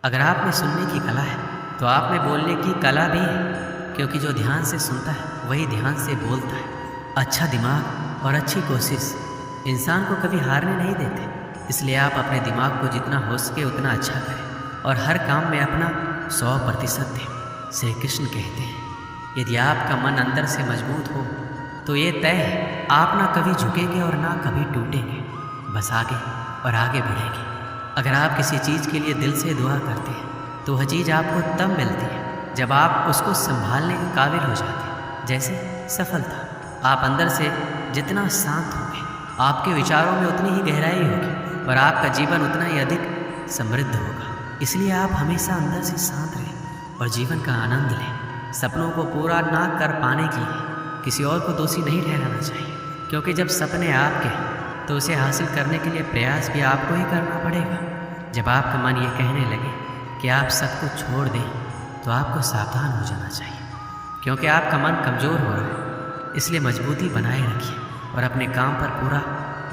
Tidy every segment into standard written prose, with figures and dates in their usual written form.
अगर आप में सुनने की कला है तो आप में बोलने की कला भी है, क्योंकि जो ध्यान से सुनता है वही ध्यान से बोलता है। अच्छा दिमाग और अच्छी कोशिश इंसान को कभी हारने नहीं देते, इसलिए आप अपने दिमाग को जितना हो सके उतना अच्छा करें और हर काम में अपना 100% दें। श्री कृष्ण कहते हैं, यदि आपका मन अंदर से मजबूत हो तो ये तय है आप ना कभी झुकेंगे और ना कभी टूटेंगे, बस आगे और आगे बढ़ेंगे। अगर आप किसी चीज़ के लिए दिल से दुआ करते हैं तो वह चीज़ आपको तब मिलती है जब आप उसको संभालने के काबिल हो जाते हैं। जैसे सफलता, आप अंदर से जितना शांत होंगे आपके विचारों में उतनी ही गहराई होगी और आपका जीवन उतना ही अधिक समृद्ध होगा। इसलिए आप हमेशा अंदर से शांत रहें और जीवन का आनंद लें। सपनों को पूरा ना कर पाने के लिए किसी और को दोषी नहीं ठहराना चाहिए, क्योंकि जब सपने आपके हैं तो उसे हासिल करने के लिए प्रयास भी आपको ही करना पड़ेगा। जब आपका मन ये कहने लगे कि आप सब कुछ छोड़ दें तो आपको सावधान हो जाना चाहिए, क्योंकि आपका मन कमज़ोर हो रहा है। इसलिए मजबूती बनाए रखिए और अपने काम पर पूरा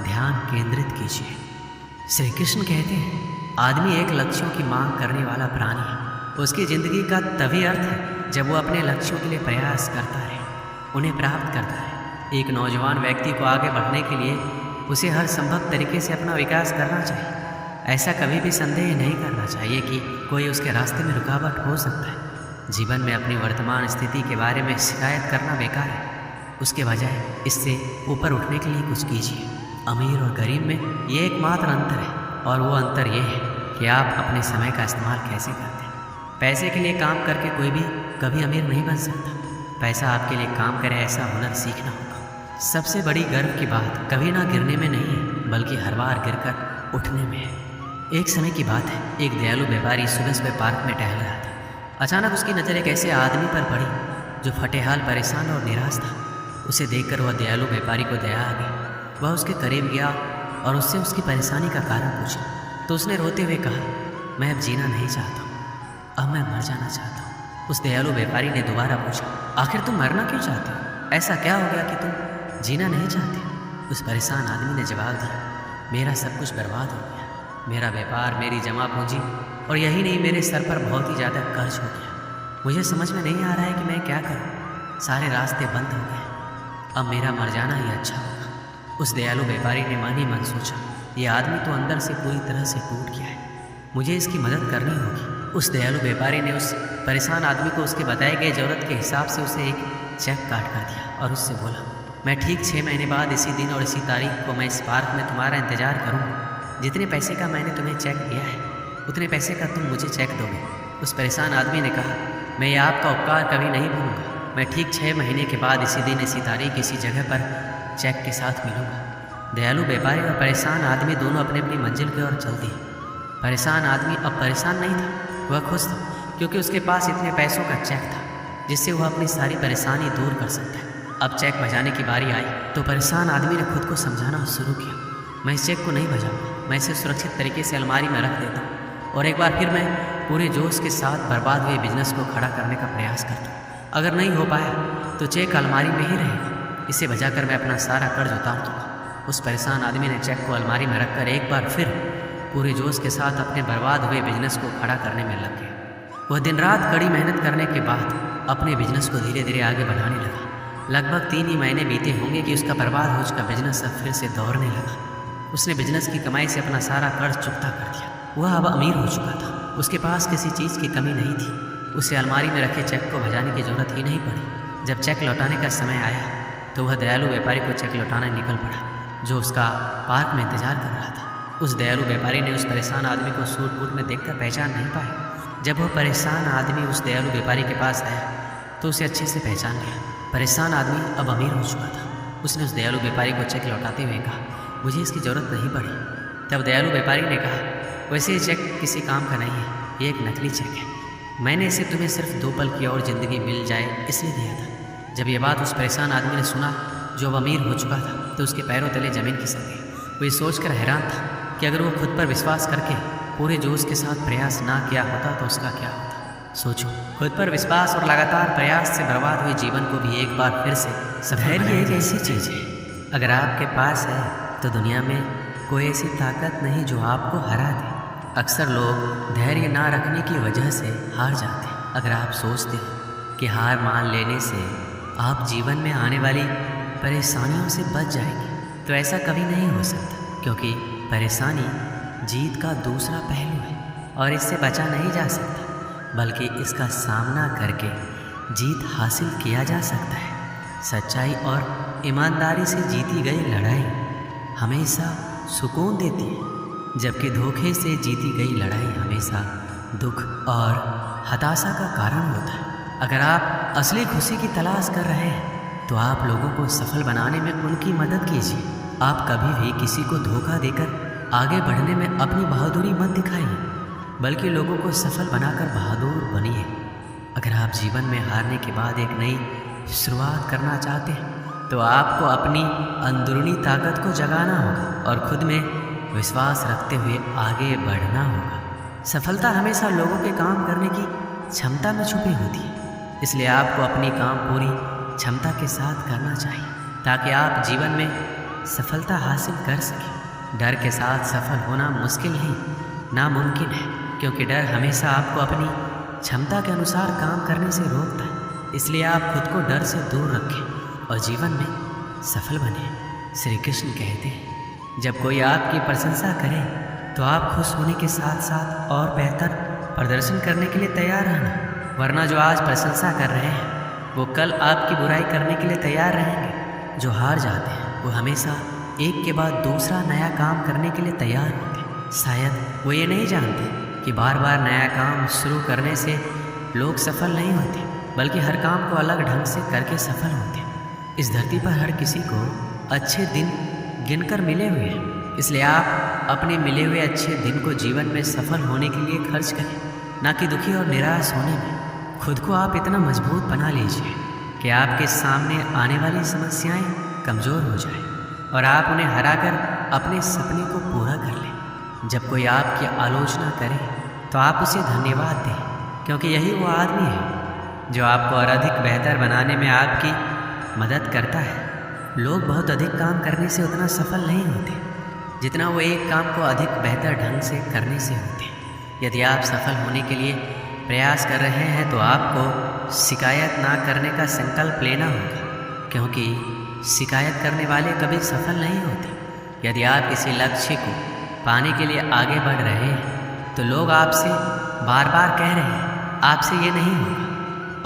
ध्यान केंद्रित कीजिए। श्री कृष्ण कहते हैं, आदमी एक लक्ष्यों की मांग करने वाला प्राणी है। उसकी ज़िंदगी का तभी अर्थ है जब वो अपने लक्ष्यों के लिए प्रयास करता रहे, उन्हें प्राप्त करता है। एक नौजवान व्यक्ति को आगे बढ़ने के लिए उसे हर संभव तरीके से अपना विकास करना चाहिए। ऐसा कभी भी संदेह नहीं करना चाहिए कि कोई उसके रास्ते में रुकावट हो सकता है। जीवन में अपनी वर्तमान स्थिति के बारे में शिकायत करना बेकार है, उसके बजाय इससे ऊपर उठने के लिए कुछ कीजिए। अमीर और गरीब में ये एकमात्र अंतर है, और वो अंतर ये है कि आप अपने समय का इस्तेमाल कैसे करते हैं। पैसे के लिए काम करके कोई भी कभी अमीर नहीं बन सकता। पैसा आपके लिए काम करे ऐसा हुनर सीखना होगा। सबसे बड़ी गर्व की बात कभी ना गिरने में नहीं है, बल्कि हर बार गिरकर उठने में है। एक समय की बात है, एक दयालु व्यापारी सुबह सुबह पार्क में टहल रहा था। अचानक उसकी नज़र एक ऐसे आदमी पर पड़ी जो फटेहाल, परेशान और निराश था। उसे देखकर वह दयालु व्यापारी को दया आ गई। वह उसके करीब गया और उससे उसकी परेशानी का कारण पूछा। तो उसने रोते हुए कहा, मैं अब जीना नहीं चाहता हूँ, अब मैं मर जाना चाहता हूँ। उस दयालु व्यापारी ने दोबारा पूछा, आखिर तुम मरना क्यों चाहते हो? ऐसा क्या हो गया कि तुम जीना नहीं चाहते? उस परेशान आदमी ने जवाब दिया, मेरा सब कुछ बर्बाद हो गया। मेरा व्यापार, मेरी जमा पूंजी और यही नहीं, मेरे सर पर बहुत ही ज़्यादा कर्ज हो गया। मुझे समझ में नहीं आ रहा है कि मैं क्या करूं। सारे रास्ते बंद हो गए। अब मेरा मर जाना ही अच्छा होगा। उस दयालु व्यापारी ने मन ही मन सोचा, ये आदमी तो अंदर से पूरी तरह से टूट गया है, मुझे इसकी मदद करनी होगी। उस दयालु व्यापारी ने उस परेशान आदमी को उसके बताए गए ज़रूरत के हिसाब से उसे एक चेक काट कर दिया और उससे बोला, मैं ठीक 6 महीने बाद इसी दिन और इसी तारीख को मैं इस पार्क में तुम्हारा इंतज़ार करूँगा। जितने पैसे का मैंने तुम्हें चेक दिया है उतने पैसे का तुम मुझे चेक दोगे। उस परेशान आदमी ने कहा, मैं ये आपका उपकार कभी नहीं भूलूंगा। मैं ठीक 6 महीने के बाद इसी दिन, इसी तारीख, इसी जगह पर चेक के साथ मिलूंगा। दयालु व्यापारी और परेशान आदमी दोनों अपनी अपनी मंजिल की ओर चल दिए। परेशान आदमी अब परेशान नहीं था, वह खुश था, क्योंकि उसके पास इतने पैसों का चेक था जिससे वह अपनी सारी परेशानी दूर कर सकता है। अब चेक बजाने की बारी आई तो परेशान आदमी ने खुद को समझाना शुरू किया, मैं इस चेक को नहीं बजाऊंगा, मैं इसे सुरक्षित तरीके से अलमारी में रख देता हूँ और एक बार फिर मैं पूरे जोश के साथ बर्बाद हुए बिजनेस को खड़ा करने का प्रयास करता हूँ। अगर नहीं हो पाया तो चेक अलमारी में ही रहेगा, इसे बजाकर मैं अपना सारा कर्ज उतार दूँगा। उस परेशान आदमी ने चेक को अलमारी में रखकर एक बार फिर पूरे जोश के साथ अपने बर्बाद हुए बिजनेस को खड़ा करने में लग गया। वह दिन रात कड़ी मेहनत करने के बाद अपने बिजनेस को धीरे धीरे आगे बढ़ाने लगा। लगभग 3 ही महीने बीते होंगे कि उसका बर्बाद हो चुका बिजनेस अब फिर से दौड़ने लगा। उसने बिजनेस की कमाई से अपना सारा कर्ज चुकता कर दिया। वह अब अमीर हो चुका था, उसके पास किसी चीज़ की कमी नहीं थी। उसे अलमारी में रखे चेक को बजाने की जरूरत ही नहीं पड़ी। जब चेक लौटाने का समय आया तो वह दयालु व्यापारी को चेक लौटाने निकल पड़ा, जो उसका पार्क में इंतजार कर रहा था। उस दयालु व्यापारी ने उस परेशान आदमी को सूट बूट में देखकर पहचान नहीं पाया। जब वह परेशान आदमी उस दयालु व्यापारी के पास आया तो उसे अच्छे से पहचान लिया। परेशान आदमी अब अमीर हो चुका था। उसने उस दयालु व्यापारी को चेक लौटाते हुए कहा, मुझे इसकी ज़रूरत नहीं पड़ी। तब दयालु व्यापारी ने कहा, वैसे ये चेक किसी काम का नहीं है, ये एक नकली चेक है। मैंने इसे तुम्हें सिर्फ 2 पल की और ज़िंदगी मिल जाए इसलिए दिया था। जब ये बात उस परेशान आदमी ने सुना जो अब अमीर हो चुका था तो उसके पैरों तले ज़मीन खिसक गई। वो ये सोचकर हैरान था कि अगर वो खुद पर विश्वास करके पूरे जोश के साथ प्रयास ना किया होता तो उसका क्या होता। सोचो, खुद पर विश्वास और लगातार प्रयास से बर्बाद हुए जीवन को भी एक बार फिर से धैर्य एक ऐसी चीज़ है, अगर आपके पास है तो दुनिया में कोई ऐसी ताकत नहीं जो आपको हरा दे। अक्सर लोग धैर्य ना रखने की वजह से हार जाते हैं। अगर आप सोचते हैं कि हार मान लेने से आप जीवन में आने वाली परेशानियों से बच जाएंगे, तो ऐसा कभी नहीं हो सकता, क्योंकि परेशानी जीत का दूसरा पहलू है और इससे बचा नहीं जा सकता, बल्कि इसका सामना करके जीत हासिल किया जा सकता है। सच्चाई और ईमानदारी से जीती गई लड़ाई हमेशा सुकून देती है, जबकि धोखे से जीती गई लड़ाई हमेशा दुख और हताशा का कारण होता है। अगर आप असली खुशी की तलाश कर रहे हैं तो आप लोगों को सफल बनाने में उनकी मदद कीजिए। आप कभी भी किसी को धोखा देकर आगे बढ़ने में अपनी बहादुरी मत दिखाइए, बल्कि लोगों को सफल बनाकर बहादुर बनिए। अगर आप जीवन में हारने के बाद एक नई शुरुआत करना चाहते हैं तो आपको अपनी अंदरूनी ताकत को जगाना होगा और खुद में विश्वास रखते हुए आगे बढ़ना होगा। सफलता हमेशा लोगों के काम करने की क्षमता में छुपी होती है, इसलिए आपको अपनी काम पूरी क्षमता के साथ करना चाहिए ताकि आप जीवन में सफलता हासिल कर सकें। डर के साथ सफल होना मुश्किल नहीं, नामुमकिन है, क्योंकि डर हमेशा आपको अपनी क्षमता के अनुसार काम करने से रोकता है। इसलिए आप खुद को डर से दूर रखें और जीवन में सफल बने। श्री कृष्ण कहते हैं, जब कोई आपकी प्रशंसा करे तो आप खुश होने के साथ साथ और बेहतर प्रदर्शन करने के लिए तैयार रहना, वरना जो आज प्रशंसा कर रहे हैं वो कल आपकी बुराई करने के लिए तैयार रहेंगे। जो हार जाते हैं वो हमेशा एक के बाद दूसरा नया काम करने के लिए तैयार होते हैं। शायद वो ये नहीं जानते कि बार बार नया काम शुरू करने से लोग सफल नहीं होते, बल्कि हर काम को अलग ढंग से करके सफल होते हैं। इस धरती पर हर किसी को अच्छे दिन गिनकर मिले हुए हैं, इसलिए आप अपने मिले हुए अच्छे दिन को जीवन में सफल होने के लिए खर्च करें, ना कि दुखी और निराश होने में। खुद को आप इतना मजबूत बना लीजिए कि आपके सामने आने वाली समस्याएं कमज़ोर हो जाए और आप उन्हें हराकर अपने सपने को पूरा कर लें। जब कोई आपकी आलोचना करे तो आप उसे धन्यवाद दें, क्योंकि यही वो आदमी है जो आपको और अधिक बेहतर बनाने में आपकी मदद करता है। लोग बहुत अधिक काम करने से उतना सफल नहीं होते जितना वो एक काम को अधिक बेहतर ढंग से करने से होते हैं। यदि आप सफल होने के लिए प्रयास कर रहे हैं तो आपको शिकायत ना करने का संकल्प लेना होगा, क्योंकि शिकायत करने वाले कभी सफल नहीं होते। यदि आप किसी लक्ष्य को पाने के लिए आगे बढ़ रहे हैं तो लोग आपसे बार बार कह रहे हैं आपसे ये नहीं होगा,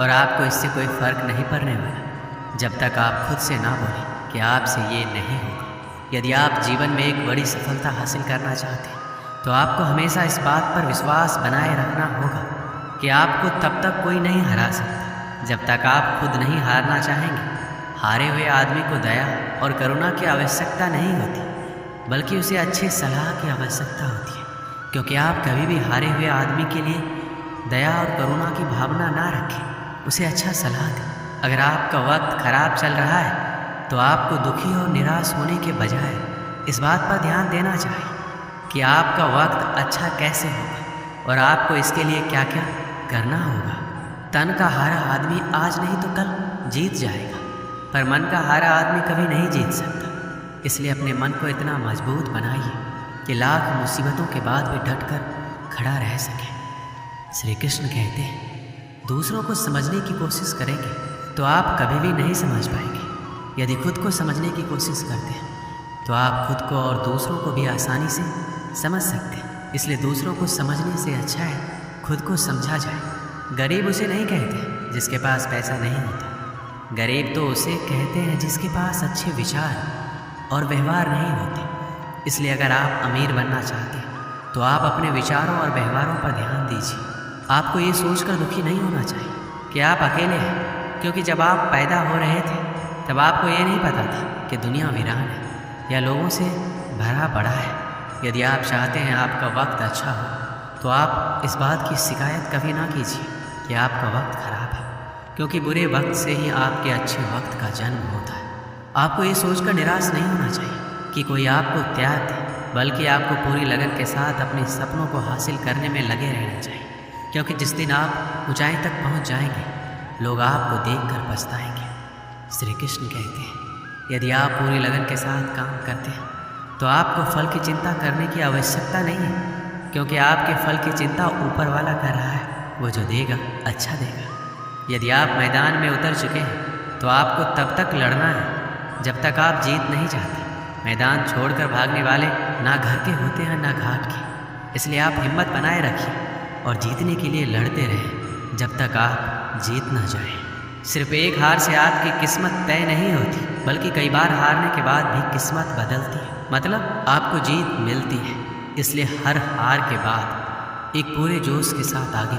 और आपको इससे कोई फ़र्क नहीं पड़ने वाला जब तक आप खुद से ना बोलें कि आपसे ये नहीं होगा। यदि आप जीवन में एक बड़ी सफलता हासिल करना चाहते हैं तो आपको हमेशा इस बात पर विश्वास बनाए रखना होगा कि आपको तब तक कोई नहीं हरा सकता जब तक आप खुद नहीं हारना चाहेंगे। हारे हुए आदमी को दया और करुणा की आवश्यकता नहीं होती, बल्कि उसे अच्छी सलाह की आवश्यकता होती है, क्योंकि आप कभी भी हारे हुए आदमी के लिए दया और करुणा की भावना ना रखें, उसे अच्छा सलाह दें। अगर आपका वक्त खराब चल रहा है तो आपको दुखी और निराश होने के बजाय इस बात पर ध्यान देना चाहिए कि आपका वक्त अच्छा कैसे होगा और आपको इसके लिए क्या क्या करना होगा। तन का हारा आदमी आज नहीं तो कल जीत जाएगा, पर मन का हारा आदमी कभी नहीं जीत सकता। इसलिए अपने मन को इतना मजबूत बनाइए कि लाख मुसीबतों के बाद भी डटकर खड़ा रह सके। श्री कृष्ण कहते हैं, दूसरों को समझने की कोशिश करेंगे तो आप कभी भी नहीं समझ पाएंगे। यदि खुद को समझने की कोशिश करते हैं तो आप खुद को और दूसरों को भी आसानी से समझ सकते हैं। इसलिए दूसरों को समझने से अच्छा है खुद को समझा जाए। गरीब उसे नहीं कहते जिसके पास पैसा नहीं होता, गरीब तो उसे कहते हैं जिसके पास अच्छे विचार और व्यवहार नहीं होते। इसलिए अगर आप अमीर बनना चाहते हैं तो आप अपने विचारों और व्यवहारों पर ध्यान दीजिए। आपको ये सोचकर दुखी नहीं होना चाहिए कि आप अकेले हैं, क्योंकि जब आप पैदा हो रहे थे तब आपको ये नहीं पता था कि दुनिया वीरान है या लोगों से भरा पड़ा है। यदि आप चाहते हैं आपका वक्त अच्छा हो तो आप इस बात की शिकायत कभी ना कीजिए कि आपका वक्त खराब है, क्योंकि बुरे वक्त से ही आपके अच्छे वक्त का जन्म होता है। आपको ये सोचकर निराश नहीं होना चाहिए कि कोई आपको त्याग दे, बल्कि आपको पूरी लगन के साथ अपने सपनों को हासिल करने में लगे रहना चाहिए, क्योंकि जिस दिन आप ऊंचाई तक पहुंच जाएंगे लोग आपको देखकर पछताएंगे। श्री कृष्ण कहते हैं, यदि आप पूरी लगन के साथ काम करते हैं तो आपको फल की चिंता करने की आवश्यकता नहीं है, क्योंकि आपके फल की चिंता ऊपर वाला कर रहा है। वो जो देगा अच्छा देगा। यदि आप मैदान में उतर चुके हैं तो आपको तब तक लड़ना है जब तक आप जीत नहीं जाते। मैदान छोड़कर भागने वाले ना घर के होते हैं ना घाट के। इसलिए आप हिम्मत बनाए रखिए और जीतने के लिए लड़ते रहें जब तक आप जीत ना जाएं। सिर्फ एक हार से आपकी किस्मत तय नहीं होती, बल्कि कई बार हारने के बाद भी किस्मत बदलती है। मतलब आपको जीत मिलती है। इसलिए हर हार के बाद एक पूरे जोश के साथ आगे